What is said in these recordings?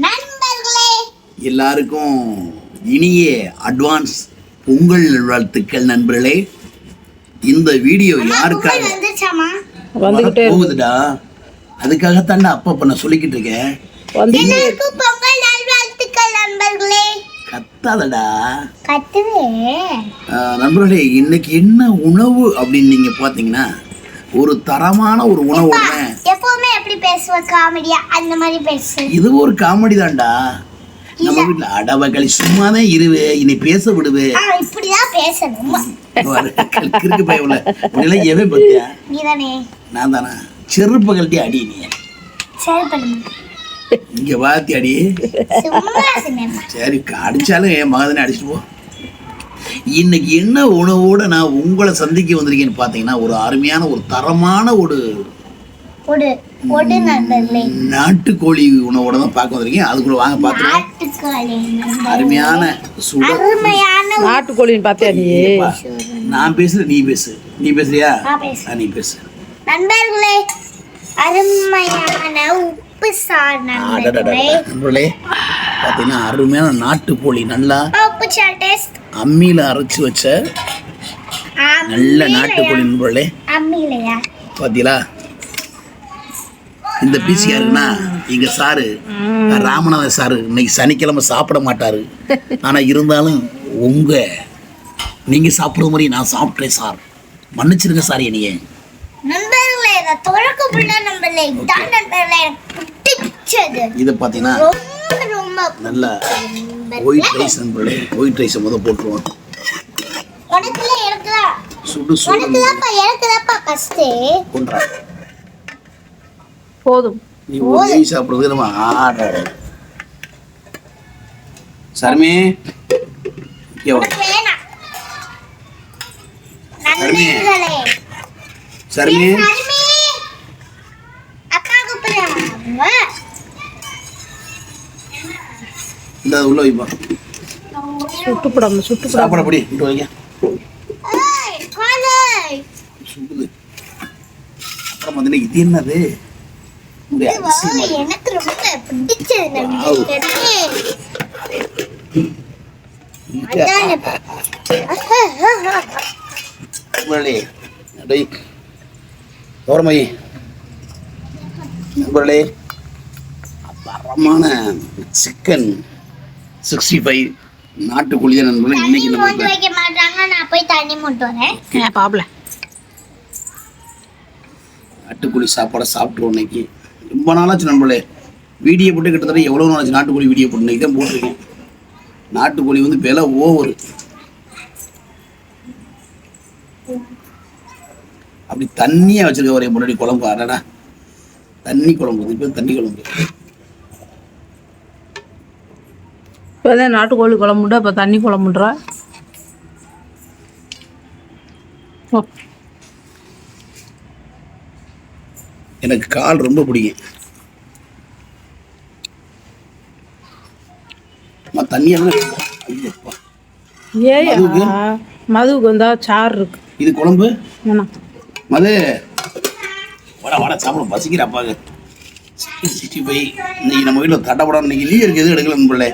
நண்பர்களே எல்லாருக்கும் இனிய அட்வான்ஸ் பொங்கல் வாழ்த்துக்கள் நண்பர்களே. இந்த வீடியோ யாருக்காக போகுதுடா, அதுக்காகத்தாண்டா அப்ப நான் சொல்லிக்கிட்டு இருக்கேன். எல்லாருக்கும் பொங்கல் நல்வாழ்த்துக்கள் நண்பர்களே. கத்தாதடா கத்துவேன். நண்பர்களே, இன்னைக்கு என்ன உணவு அப்படின்னு நீங்க பாத்தீங்கன்னா ஒரு தரமான ஒரு உணவு. எப்பவுமே எப்படி பேசுவ காமெடியா அந்த மாதிரி பேசு. இது ஒரு காமெடி தான்டா. நம்ம வீட்டுல அடவகளி சும்மாதான் இருவே, இனி பேச விடுவே. இப்படிதான் பேசணும். கிறுக்கு பயவுல உன்னை எவன் பத்தியா? நீதானே. நான் தானா? செருப்பு கழட்டி அடி. நீ இங்க வாத்தி அடி. சரி, அடிச்சாலும் என் மகதானே அடிச்சுட்டு போ. இன்னைக்கு என்ன உணவோட நான் உங்களை சந்திக்க வந்திருக்கேன்னு பாத்தீங்கன்னா ஒரு அருமையான ஒரு தரமான ஒரு நாட்டுக்கோழி உணவோட தான் பார்க்க வந்திருக்கேன். அதுக்குள்ள வாங்க பாத்துருவோம். அருமையான நாட்டுக்கோழின்னு பாத்தியா நீ? நான் பேசுறேன், நீ பேசு. நீ பேசுறியா? நீ பேசு. நண்பர்களே, அருமையான உப்பு சார் நண்பர்களே பாத்தீங்கன்னா அருமையான நாட்டுக்கோழி நல்லா அம்மியில அரைச்சு வச்ச நல்ல நாட்டுக்கோழி நண்பர்களே. பாத்தீங்களா? இந்த பீஸ் யாருன்னா எங்க சாரு ராமநாதன் சாரு இன்னைக்கு சனிக்கிழமை சாப்பிட மாட்டாரு. ஆனா இருந்தாலும் நீங்க சாப்பிடுற மாதிரி நான் சாப்பிட்டேன் சார், மன்னிச்சிருங்க சார். என்னைய இதை பார்த்தீங்கன்னா நல்ல ஒயிட் ரைஸ் நண்பர்களே. ஒயிட் ரைஸை முதல் போட்டுருவோம். சுடு சுடு போதும். நீ ஒரு நெய் சாப்பிடுறது நம்ம ஆட சர்மே சர்மே இந்த உள்ள வைப்பா. சுட்டுப்படாம சாப்பிட படி இட்டு வைக்க சுடுது. அப்புறம் வந்து இது என்னது? எனக்கு ரொம்ப பிடிச்சது தரமான சிக்கன் 65 நாட்டுக்கோழி தான் நண்பர்களே. இன்னைக்கு வைக்க மாட்டாங்க. நான் போய் தண்ணி மூட்டு வரேன். பாப்பல நாட்டுக்கோழி சாப்பாடை சாப்பிட்ருவோம். இன்னைக்கு ரொம்ப நாளாச்சு நண்பர்களே வீடியோ போட்டு. கிட்டத்தட்ட எவ்வளோ நாளாச்சு நாட்டுக்கோழி வீடியோ போட்டு. இன்னைக்கு தான் போட்டிருக்கேன். நாட்டுக்கோழி வந்து விலை ஓவர். அப்படி தண்ணியாக வச்சிருக்க ஒரே முன்னாடி குழம்பு. அடடா, தண்ணி குழம்பு. இப்போ தண்ணி குழம்பு. இப்போதான் நாட்டுக்கோழி குழம்புண்டா, இப்போ தண்ணி குழம்புன்றா. எனக்கு கால் ரொம்ப பிடிக்கும். மதுவுக்கு வந்தா சாறு இருக்கு. இது குழம்பு மது வட வட சாப்பிட பசிக்கிற அப்பாங்க. 65 இன்னைக்கு நம்ம வீட்டில் தட்டப்படம். இன்னைக்கு லீவ் இருக்கு, எதுவும் எடுக்கல நண்பர்களே.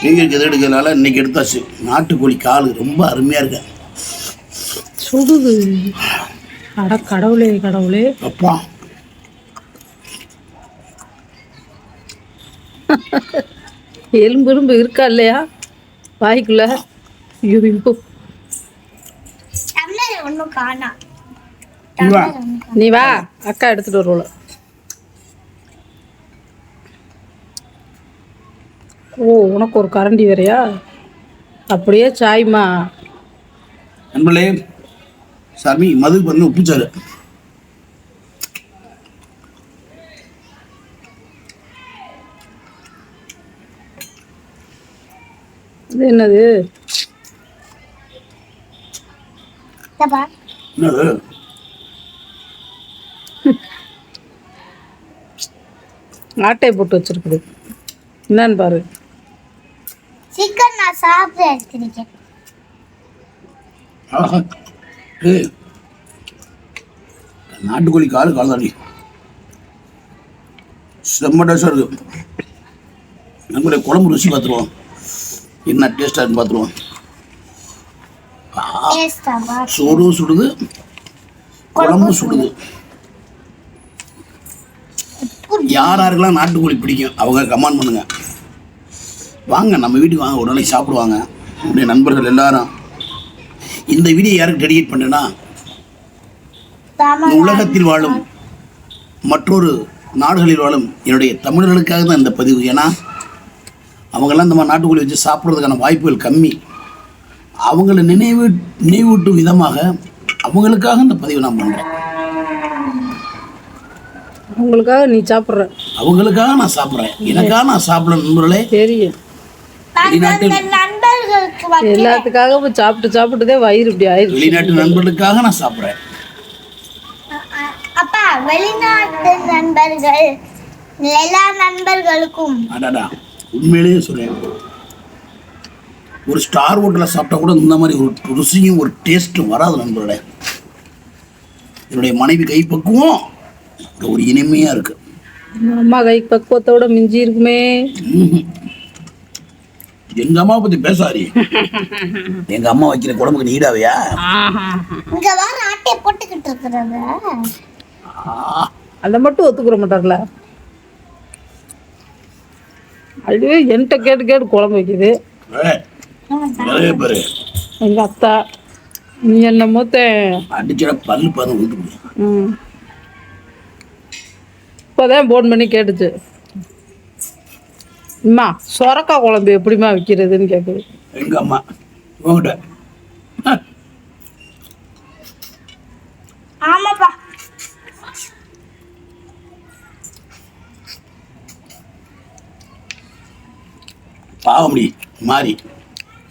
லீவ் இருக்கு, எதுவும் எடுக்கிறதுனால இன்னைக்கு எடுத்தாச்சு. நாட்டுக்கோழி கால் ரொம்ப அருமையா இருக்கு. சுடுது. அட கடவுளே கடவுளே அப்பா. எலும்பு இருக்கா இல்லையா வாய்க்குள்ள? நீ வா, அக்கா எடுத்துட்டு வருவோம். ஓ, உனக்கு ஒரு கரண்டி வேறையா? அப்படியே சாய்மா நண்பர்களே. சாமி மதுக்கு வந்து உப்புச்சாரு. இது என்னது? ஆட்டை போட்டு வச்சிருக்குது. என்னன்னு பாரு. சிக்கன் நான் சாப்பிட்டு எடுத்துருக்கேன். நாட்டுக்கோழி காலு காலதாடி செம்ம டேஸ்டாக இருக்கு. நம்மளுடைய குழம்பு ருசி பார்த்துருவோம், என்ன டேஸ்ட்டாக இருக்குன்னு பார்த்துருவோம். சோறும் சுடுது, குழம்பும் சுடுது. யார் யாருக்கெல்லாம் நாட்டுக்கோழி பிடிக்கும் அவங்க கமெண்ட் பண்ணுங்க. வாங்க நம்ம வீட்டுக்கு வாங்க, ஒரு நாளைக்கு சாப்பிடுவாங்க என்னுடைய நண்பர்கள் எல்லாரும். இந்த வீடியோ யாருக்கு டெடிகேட் பண்ணேன்னா, உலகத்தில் வாழும் மற்றொரு நாடுகளில் வாழும் என்னுடைய தமிழர்களுக்காக தான் இந்த பதிவு. ஏன்னா அவங்கெல்லாம் இந்த மாதிரி நாட்டுக்கோழி வச்சு சாப்பிட்றதுக்கான வாய்ப்புகள் கம்மி. அவங்கள நினைவூட்டும் விதமாக அவங்களுக்காக இந்த பதிவு நான் பண்ணுறேன். அவங்களுக்காக நீ சாப்பிட்ற, அவங்களுக்காக நான் சாப்பிட்றேன், எனக்காக நான் சாப்பிட்ற நண்பர்களே தெரியும். எல்லாத்துக்காக சாப்பிட்டு சாப்பிட்டுதே வயிறு இப்படி ஆயிடுச்சு. வெளிநாட்டு நண்பர்களுக்காக நான் சாப்பிட்றேன். அப்பா வெளிநாட்டு நண்பர்கள் எல்லா நண்பர்களுக்கும் அடாடா உண்மையிலேயே சொல்றேன், ஒரு ஸ்டார் ஹோட்டலில் சாப்பிட்டா கூட இந்த மாதிரி ஒரு ருசியும் ஒரு டேஸ்ட்டும் வராது நண்பர்களே. என்னுடைய மனைவி கைப்பக்குவம் ஒரு இனிமையாக இருக்கு. அம்மா கை பக்குவத்தோட மிஞ்சி இருக்குமே. எங்க அம்மா பத்தி பேசாரி. எங்க அம்மா வைக்கிற குழம்புக்கு நீடாவையா? இங்க வர ஆட்டை போட்டுக்கிட்டு இருக்கிறாங்க. அதை மட்டும் ஒத்துக்கிற மாட்டார்ல. அதுவே என்கிட்ட கேட்டு கேட்டு குழம்பு வைக்குது நிறைய பேரு. எங்க அத்தா நீ என்ன மூத்த அடிச்சட பல்லு பாரு விட்டு. இப்போதான் போன் பண்ணி கேட்டுச்சு, அம்மா சொரக்காய் குழம்பு எப்படிமா வைக்கிறதுன்னு கேட்குது. எங்க அம்மா உங்ககிட்ட ஆமாப்பா பாவம்டி மாறி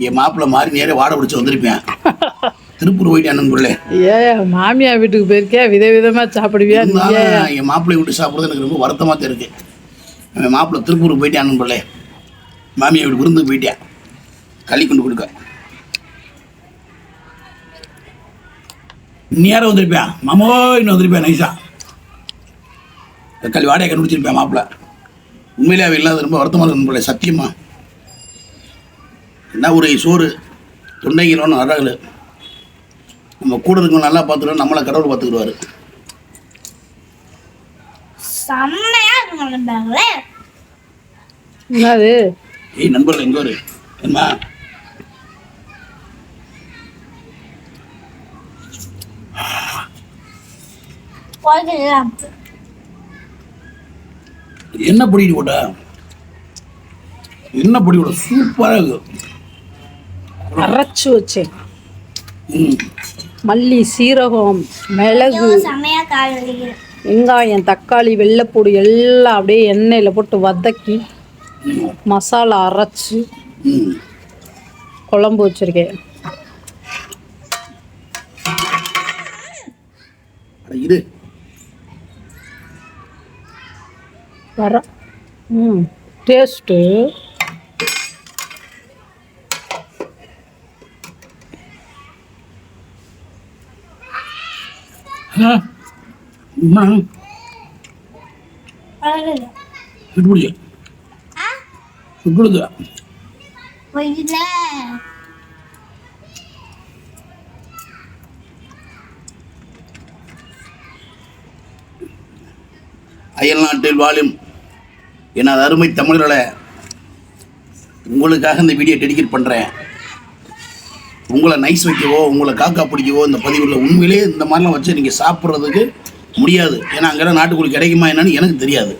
என் மாப்பிள்ளை மாறி நேரே வாடை பிடிச்சி வந்திருப்பேன். திருப்பூர் போயிட்டேன் நண்பர்களே. மாமியா வீட்டுக்கு போயிருக்கே, விதவிதமா சாப்பிடுவியா? என் மாப்பிள்ளை விட்டு சாப்பிட்றது எனக்கு ரொம்ப வருத்தமாக தான் இருக்கு. என் மாப்பிள்ளை திருப்பூருக்கு போயிட்டேன் நண்பர்களே. மாமியா வீட்டு விருந்துக்கு போயிட்டேன், களி கொண்டு கொடுக்க. நேரம் வந்திருப்பேன், மாமோ இன்னும் வந்திருப்பேன் நைஸா. களி வாடகை கண்டுபிடிச்சிருப்பேன் மாப்பிள்ளை. உண்மையிலே அவ இல்லாத ரொம்ப வருத்தமாக இருக்கு நண்பர்களே, சத்தியமா. என்ன ஒரு சோறு தொண்டைங்களோன்னு அழகு. நம்ம கூட இருக்கணும் நல்லா பார்த்துக்கணும், நம்மளை கடவுள் பார்த்துக்கிடுவாரு. என்னது? ஏய் நண்பர்கள் எங்க ஒரு என்ன என்ன பொடி போட்ட? என்ன பொடி போட? சூப்பராக இருக்கு. அரைச்சு வச்சேன். மல்லி, சீரகம், மிளகு, வெங்காயம், தக்காளி, வெள்ளைப்பூடு எல்லாம் அப்படியே எண்ணெயில் போட்டு வதக்கி மசாலா அரைச்சி குழம்பு வச்சிருக்கேன். இது வர டேஸ்ட்டு அயல் நாட்டில் வாழும் எனது அருமை தமிழர்களை உங்களுக்காக இந்த வீடியோ டெடிகேட் பண்ணுறேன். உங்களை நைஸ் வைக்கவோ உங்களை காக்கா பிடிக்கவோ இந்த பதிவில் உண்மையிலே இந்த மாதிரிலாம் வச்சு நீங்கள் சாப்பிட்றதுக்கு முடியாது. ஏன்னா அங்கெல்லாம் நாட்டுக்கோழி கிடைக்குமா என்னன்னு எனக்கு தெரியாது.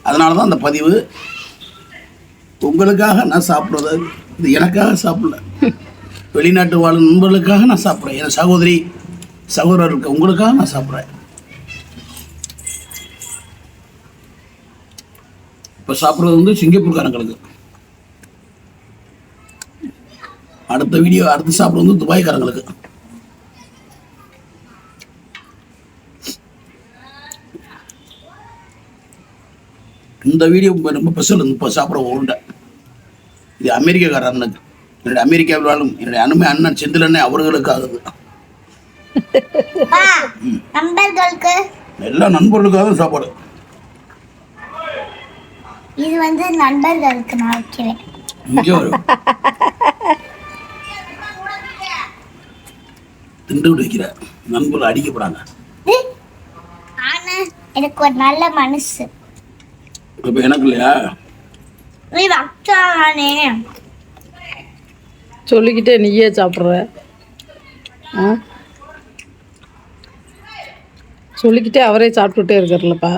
அதனால தான் அந்த பதிவு. உங்களுக்காக நான் சாப்பிட்றது, இது எனக்காக சாப்பிடல, வெளிநாட்டு வாழும் நண்பர்களுக்காக நான் சாப்பிட்றேன். என் சகோதரி சகோதரருக்கு உங்களுக்காக நான் சாப்பிட்றேன். இப்போ சாப்பிட்றது வந்து சிங்கப்பூர்காரங்களுக்கு. அடுத்து சாப்பிட்றது வந்து துபாய்க்காரங்களுக்கு. இந்த வீடியோ ரொம்ப ஸ்பெஷல். இப்போ சாப்பிட்ற உருண்டை இது அமெரிக்காக்கார அண்ணனுக்கு, என்னுடைய அமெரிக்காவில் வாழும் என்னுடைய அனுமை அண்ணன் செந்திலண்ணே அவர்களுக்காகுது. நண்பர்களுக்கு எல்லா நண்பர்களுக்காக சாப்பாடு. இது வந்து நண்பர்களுக்கு நான் வைக்கிறேன். இங்கே வரும் திண்டு வைக்கிற நண்பர்கள் அடிக்கப்படாங்க. ஆனா எனக்கு ஒரு நல்ல மனசு. அப்ப எனக்கு இல்லையா? நீ வச்சானே சொல்லிக்கிட்டே நீயே சாப்பிட்ற. சொல்லிக்கிட்டே அவரே சாப்பிட்டுட்டே இருக்கார்லப்பா.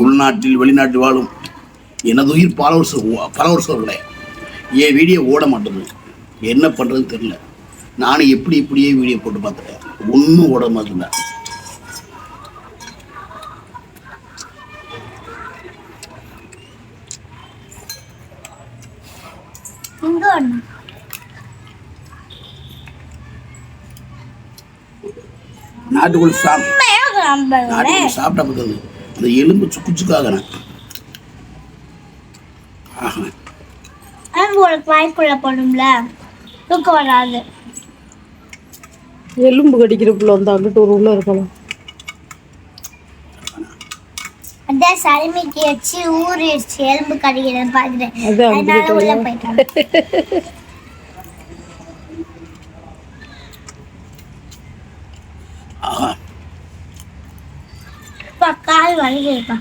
உள்நாட்டில் வெளிநாட்டில் வாழும் எனது உயிர் பல வருஷங்களே என் வீடியோ ஓட மாட்டேங்குது. என்ன பண்ணுறதுன்னு தெரியல. நானும் இப்படியே வீடியோ போட்டு பார்த்துட்டேன், ஒன்றும் ஓட மாட்டேங்க. நாட்டுக்குள் சாப்பிட்டா பார்த்தது அந்த எலும்பு சுக்குச்சுக்காக வாய்க்குள்ள போடும்ல தூக்கம் வராது. எலும்பு கடிக்கிற பிள்ளை வந்து அங்கிட்டு ஒரு உள்ள இருக்கலாம். அதான் சருமிக்கு வச்சு ஊறிடுச்சு எலும்பு கடிக்கிறேன் பார்த்துட்டேன். அதனால உள்ள போயிட்டாங்க. கால் வலிக்குதுப்பா.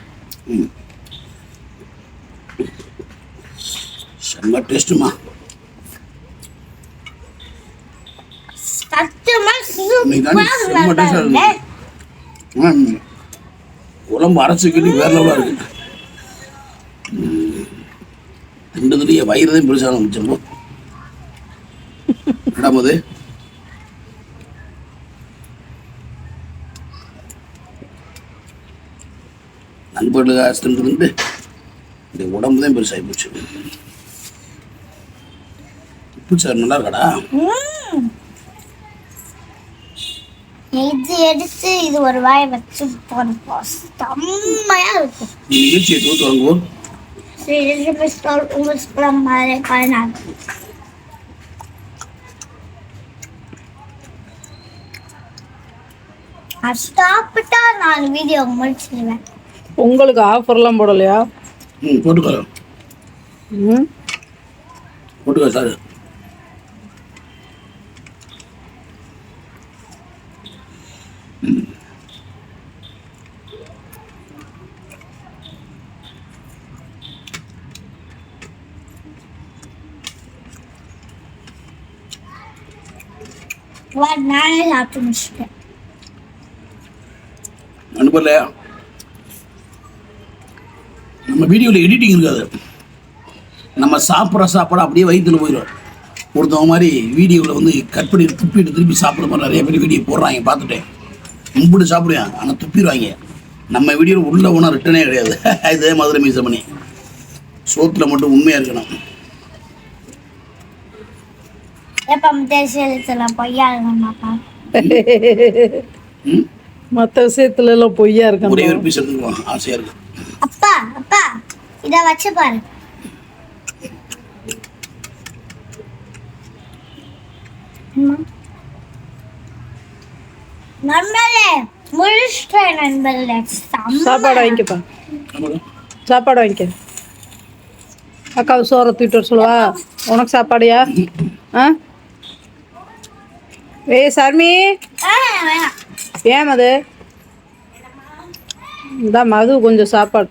செம்ம டேஸ்ட்டுமா. உடம்பு அரைச்சிக்கிட்டு வேற லெவலாக இருக்கு. திண்டதுலேயே வயிறுதான் பெருசாக முடிச்சிருப்போம். போது நண்பர்களுக்கு ஆசிட்டு இந்த உடம்பு தான் பெருசாகி போச்சு. உப்பு சார் நல்லா இருக்காடா. இது எடுத்து இது ஒரு வாயை வச்சு போனப்போ செம்மையா இருக்கும். நிகழ்ச்சியை தூத்து வாங்குவோம். சாப்பிட்டா நான் வீடியோ முடிச்சிடுவேன். உங்களுக்கு ஆஃபர்லாம் போடலையா? போட்டுக்கோ சார். நானே சாப்பிட்டு முடிச்சிட்டேன். அனுப்பல. நம்ம வீடியோவில் எடிட்டிங் இருக்காது. நம்ம சாப்பிட்ற சாப்பாடு அப்படியே வயிற்றுல போயிடும். ஒருத்தவங்க மாதிரி வீடியோவில் வந்து கட் பண்ணி துப்பிட்டு திருப்பி சாப்பிட்ற மாதிரி நிறைய பேர் வீடியோ போடுறாங்க, பார்த்துட்டேன். கும்பிட்டு சாப்பிடுவேன், ஆனால் துப்பிடுவாங்க. நம்ம வீடியோவில் உள்ள ஒன்றும் ரிட்டனே கிடையாது. இதே மாதிரி மீச பண்ணி சோத்தில் மட்டும் உண்மையாக இருக்கணும். மற்ற விஷயத்துல எல்லாம் பொய்யா இருக்கு. ஒரே ஒரு பீஸ் எடுத்துக்குவோம், ஆசையா இருக்கு. அப்பா அப்பா இத வச்சு பாரு. நண்பர்களே முடிச்சிட்டேன். நண்பர்களே சாப்பாடு வாங்கிக்கப்பா. சாப்பாடு வாங்கிக்க. அக்காவை சோறை தூக்கிட்டு சொல்லவா? உனக்கு சாப்பாடுயா? சர்மி ஏன் மது இந்த மது கொஞ்சம் சாப்பாடு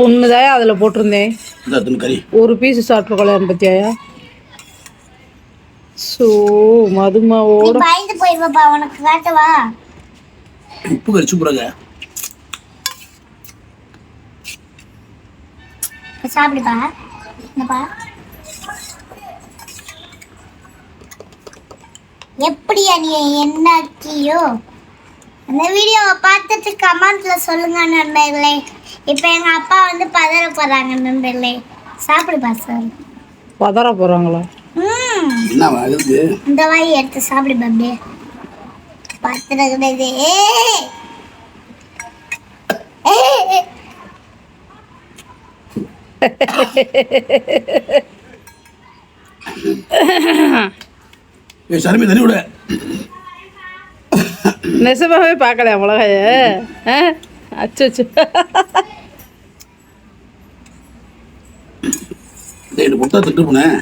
ஒண்ணுதான் அதுல போட்டிருந்தேன். ஒரு பீஸ் சாப்பிட்டுருக்கோம் பத்தியாயா? சோ மதுமாவோட பயந்து போய்வா. உனக்கு காட்டவா? உப்பு கரிச்சு போறாங்க. சாப்பிடுப்பா. என்னப்பா எப்படியா நீ என்னாக்கியோ? அந்த வீடியோவை பார்த்துட்டு கமெண்ட்ல சொல்லுங்க நண்பர்களே. இப்போ எங்க அப்பா வந்து பதற போறாங்க நண்பர்களே. சாப்பிடுப்பா சார். பதற போறாங்களா? என்ன ஆகுது? இந்த வாய் எடுத்து சாப்பிடு பாபே. பாத்திரம் கிடையாது. சரமி தண்ணி விட. நெசமாவே பார்க்கலையா மிளகாய? அச்சு அச்சு. முட்டை திட்டு போனேன்.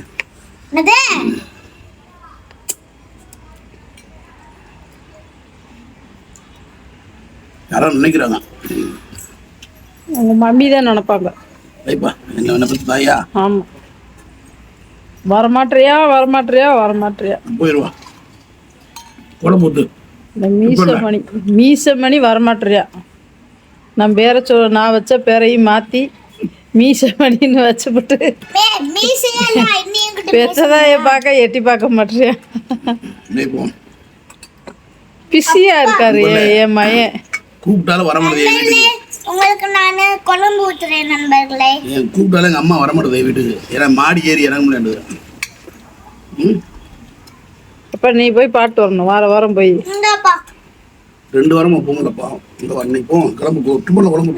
யாரோ நினைக்கிறாங்க. உங்க மம்மி தான் நினைப்பாங்க. என்ன பத்தி தாயா? ஆமா. வரமாட்டியா வரமாட்டியா வரமாட்டியா போயிடுவா. கொலை போட்டு இந்த மீசமணி வரமாட்டியா. நான் பேரை நான் வச்ச பேரையும் மாற்றி மீசமணின்னு வச்சுப்பட்டு பெற்றதாய பார்க்க எட்டி பார்க்க மாட்டியா. பிஸியா இருக்காரு என் மயன். கூப்பிட்டாலும் வர மாட்டேது. உங்களுக்கு நான் குழம்பு ஊத்துறேன் நண்பர்களே. கூப்பிட்டாலும் எங்கள் அம்மா வர மாட்டேது வீட்டுக்கு. ஏன்னா மாடி ஏறி இறங்க முடியாது. அப்ப நீ போய் பாட்டு வரணும். வாரம் போய் 2 வாரமா போங்கலப்பா. இந்த இன்னைக்கு போ கிளம்பு. குழம்பு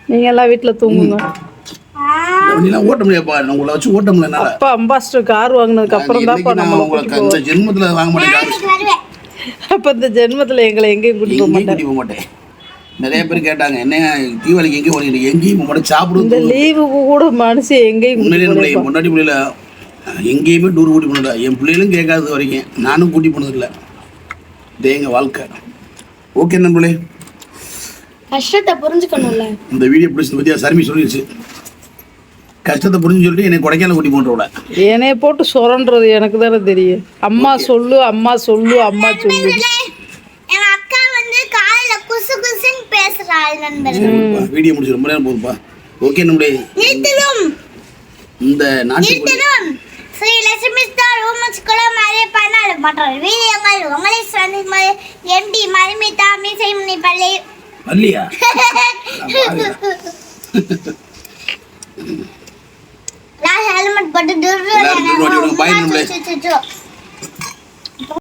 நீங்க எல்லாம் வீட்டுல தூங்குங்க. ஓட்ட முடியாப்பா. உங்களை வச்சு ஓட்ட முடியல. அப்பா அம்பாஸ்டர் கார் வாங்கினதுக்கு அப்புறம் தான் உங்களுக்கு ஜென்மத்துல வாங்க மாட்டேன். அப்ப இந்த ஜென்மத்துல எங்களை எங்கேயும் கூட்டிட்டு போக மாட்டேன். நிறைய பேர் கேட்டாங்க என்ன தீபாவளிக்கு எங்கேயும் ஓடிங்க. எங்கேயும் போக மாட்டேன். சாப்பிடுவோம். இந்த லீவுக்கு கூட மனுஷன் எங்கேயும் முன்னாடி பிள்ளைல எங்கேயுமே டூர் கூட்டி போனதில்ல. என் பிள்ளைகளும் கேட்காத வரைக்கும் நானும் கூட்டி போனதில்லை. இதே எங்கள் வாழ்க்கை. ஓகே நண்பர்களே, கஷ்டத்தை புரிஞ்சுக்கணும்ல. இந்த வீடியோ பிடிச்சது பற்றியா சர்மி சொல்லிடுச்சு. கஷ்டத்தை புரிஞ்சு சொல்லிட்டு என்னை கொடைக்கானல் கூட்டி போன்றோட என்னைய போட்டு சொரன்றது எனக்கு தானே தெரியும். அம்மா சொல்லு அம்மா சொல்லு அம்மா சொல்லு. என் அக்கா வந்து காலையில குசு குசுன்னு பேசுறாள் நண்பர்களே. வீடியோ முடிச்சு ரொம்ப நேரம் போகுதுப்பா. ஓகே நண்பர்களே, இந்த நாட்டுக்கு ஸ்ரீ லட்சுமி ஸ்டார் ரூமஸ் குளம் அதே பண்ணாலும் மற்ற வீடியோக்கள் உங்களை சந்திக்கும்போது எம்டி மதுமிதா மீசைமணி பள்ளி பள்ளியா ஹெல்மெட் போட்டு